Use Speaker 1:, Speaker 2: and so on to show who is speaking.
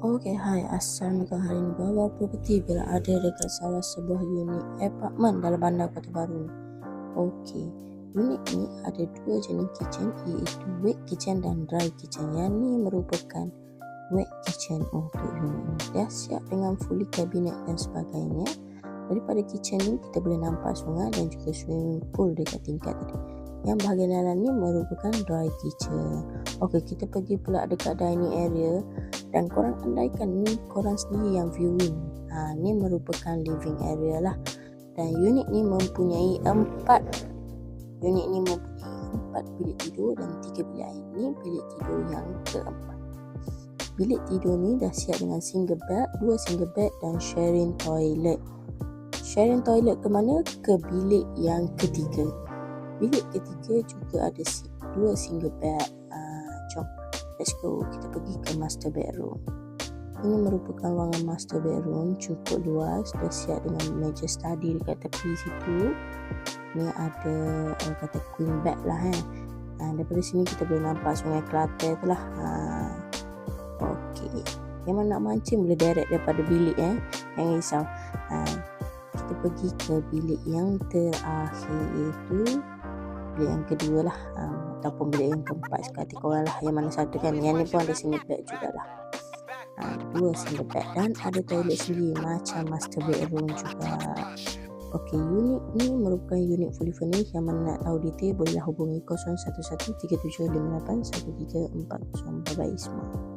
Speaker 1: Okay, hai, Assalamualaikum. Hari ini bawa properti bila ada dekat salah sebuah unit apartment dalam bandar Kota Baru. Okey, unit ni ada dua jenis kitchen, iaitu wet kitchen dan dry kitchen. Yang ni merupakan wet kitchen untuk unit ni. Dah siap dengan fully cabinet dan sebagainya. Daripada kitchen ni kita boleh nampak sungai dan juga swimming pool dekat tingkat tadi. Yang bahagian dalam ni merupakan dry kitchen. Okey, kita pergi pula dekat dining area. Dan korang andaikan ni korang sendiri yang viewing. Ni merupakan living area lah. Dan unit ni mempunyai 4 bilik tidur dan 3 bilik air. Ni bilik tidur yang keempat. Bilik tidur ni dah siap dengan single bed, 2 single bed dan sharing toilet. Sharing toilet ke mana? Ke bilik yang ketiga. Bilik ketiga juga ada 2 single bed. Jom, let's go. Kita pergi ke master bedroom. Ini merupakan ruangan master bedroom, cukup luas. Dah siap dengan meja study dekat tepi situ. Ni ada kata queen bed lah daripada sini kita boleh nampak Sungai Kelantan tu lah. Okey, yang mana nak mancing boleh direct daripada bilik jangan risau. Kita pergi ke bilik yang terakhir, iaitu bilik yang kedua lah, ataupun bilik yang keempat, sekali korang lah yang mana satu kan. Yang ni pun ada single bed jugalah, 2 single bed dan ada toilet sendiri macam master bedroom juga. Okey, unit ni merupakan unit fully furnished. Yang mana nak tahu detail bolehlah hubungi 0113758134. Bye bye semua.